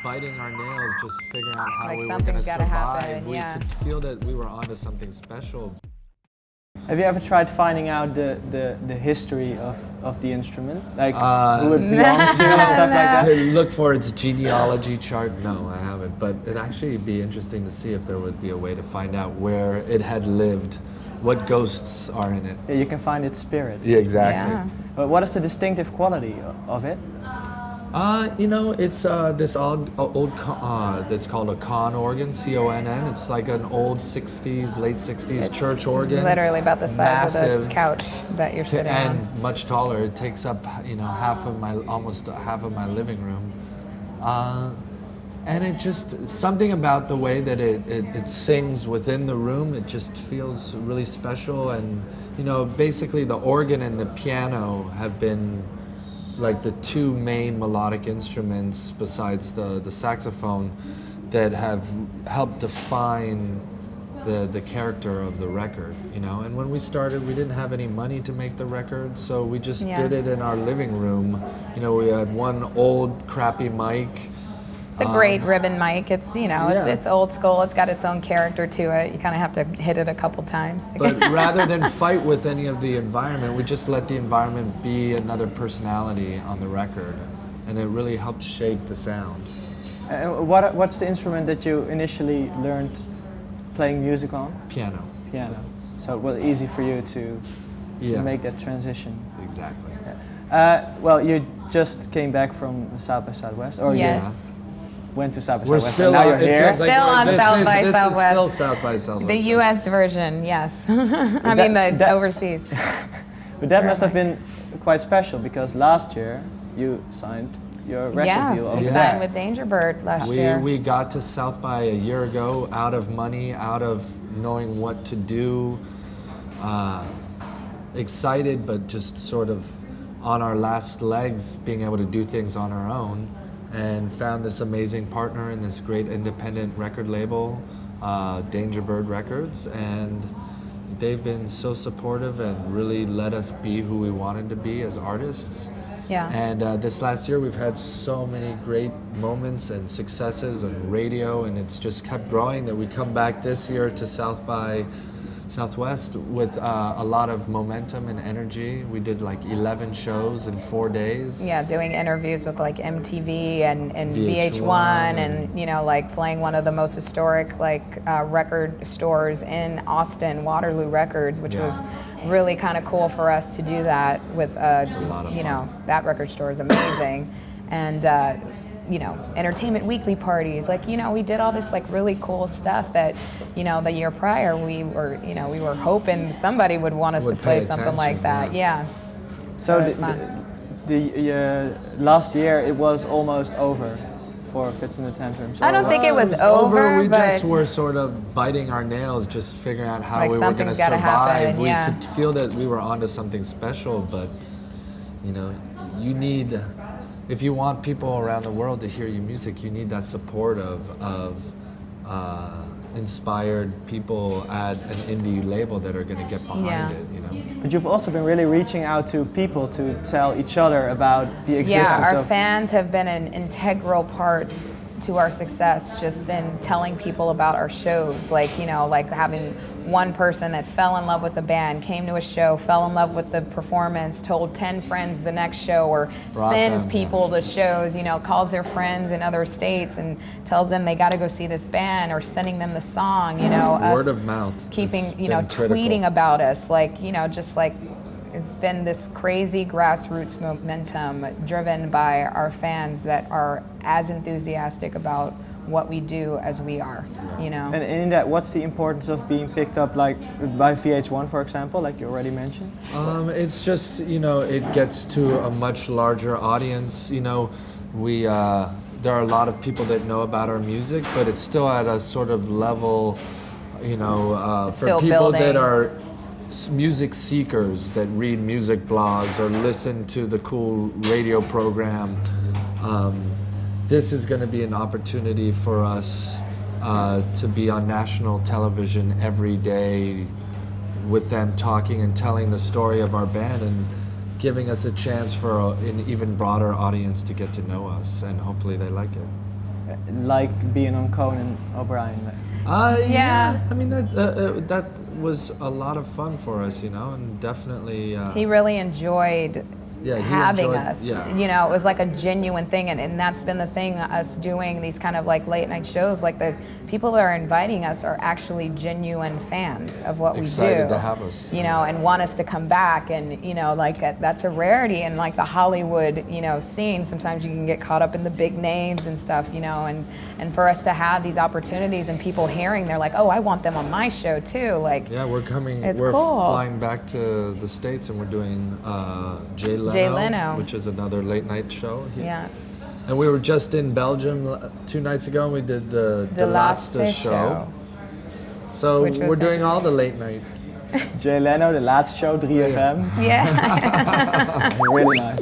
biting our nails, just figuring out how Like we were going to something's gotta survive. happen, We yeah. could feel that we were onto something special. Have you ever tried finding out the history of the instrument? Like who it belonged to and stuff like that? Look for its genealogy chart. No, I haven't. But it'd actually be interesting to see if there would be a way to find out where it had lived, what ghosts are in it. Yeah, you can find its spirit. Yeah, exactly. Yeah. But what is the distinctive quality of it? It's this old that's called a con organ, C-O-N-N. It's like an old 60s, late 60s church organ. Literally about the size of Massive, the couch that you're sitting and on. much taller. It takes up, almost half of my living room. And it just, something about the way that it sings within the room, it just feels really special. And, basically the organ and the piano have been like the two main melodic instruments besides the saxophone that have helped define the character of the record, And when we started, we didn't have any money to make the record, so we just did it in our living room. We had one old crappy mic. It's a great ribbon mic. It's it's old school. It's got its own character to it. You kind of have to hit it a couple times. But rather than fight with any of the environment, we just let the environment be another personality on the record, and it really helped shape the sound. What's the instrument that you initially learned playing music on? Piano. Piano. So it was easy for you to make that transition. Exactly. Well, you just came back from South by Southwest, or Yes. you went to South by We're Southwest. still and now you're it here. feels like Still on this South by this Southwest. Is still South by Southwest. The U.S. version, yes. I mean the overseas. But that must have been quite special because last year you signed your record deal over we there. signed with Dangerbird last year. We got to South by a year ago out of money, out of knowing what to do, excited but just sort of on our last legs, being able to do things on our own, and found this amazing partner in this great independent record label, Dangerbird Records, and they've been so supportive and really let us be who we wanted to be as artists. Yeah. And this last year we've had so many great moments and successes on radio, and it's just kept growing that we come back this year to South by Southwest with a lot of momentum and energy. We did like 11 shows in 4 days. Yeah, doing interviews with like MTV and VH1 VH1 and like playing one of the most historic record stores in Austin, Waterloo Records, which was really kind of cool for us to do that with that record store is amazing. And Entertainment Weekly parties, we did all this really cool stuff that the year prior we were hoping somebody would want us to play something like that. Yeah. So it was fun. the last year it was almost over for Fitz And The Tantrums. I don't think it was over, We but just were sort of biting our nails, just figuring out how we were going to something's gotta survive. happen, We yeah. could feel that we were onto something special, but you need, if you want people around the world to hear your music, you need that support of inspired people at an indie label that are going to get behind it. But you've also been really reaching out to people to tell each other about the existence yeah, our of... fans have been an integral part to our success, just in telling people about our shows, like having one person that fell in love with the band, came to a show, fell in love with the performance, told 10 friends the next show, or sends people to shows, calls their friends in other states and tells them they got to go see this band, or sending them the song, Word of mouth. keeping, has been tweeting critical. about us, it's been this crazy grassroots momentum driven by our fans that are as enthusiastic about what we do as we are, And in that, what's the importance of being picked up by VH1, for example, like you already mentioned? It's just, it gets to a much larger audience. There are a lot of people that know about our music, but it's still at a sort of level, for still people building. that are music seekers that read music blogs or listen to the cool radio program. This is going to be an opportunity for us to be on national television every day with them talking and telling the story of our band and giving us a chance for an even broader audience to get to know us, and hopefully they like it. like being on Conan O'Brien? Yeah. I mean that was a lot of fun for us, you know, and definitely. He really enjoyed Yeah, he having enjoyed- us. yeah. You know, it was like a genuine thing, and that's been the thing, us doing these kind of like late night shows, like the people that are inviting us are actually genuine fans of what we do. Excited to have us. You know, and want us to come back, and you know, like that's a rarity in like the Hollywood, you know, scene. Sometimes you can get caught up in the big names and stuff, you know, and for us to have these opportunities and people hearing, they're like, oh, I want them on my show too. Like, Yeah, we're coming. It's we're cool. flying back to the States, and we're doing Jay Leno, which is another late night show. yeah. And we were just in Belgium 2 nights ago, and we did the last Laatste show. So Which was we're doing all the late night. Jay Leno, the last show, 3FM. Yeah. Really nice.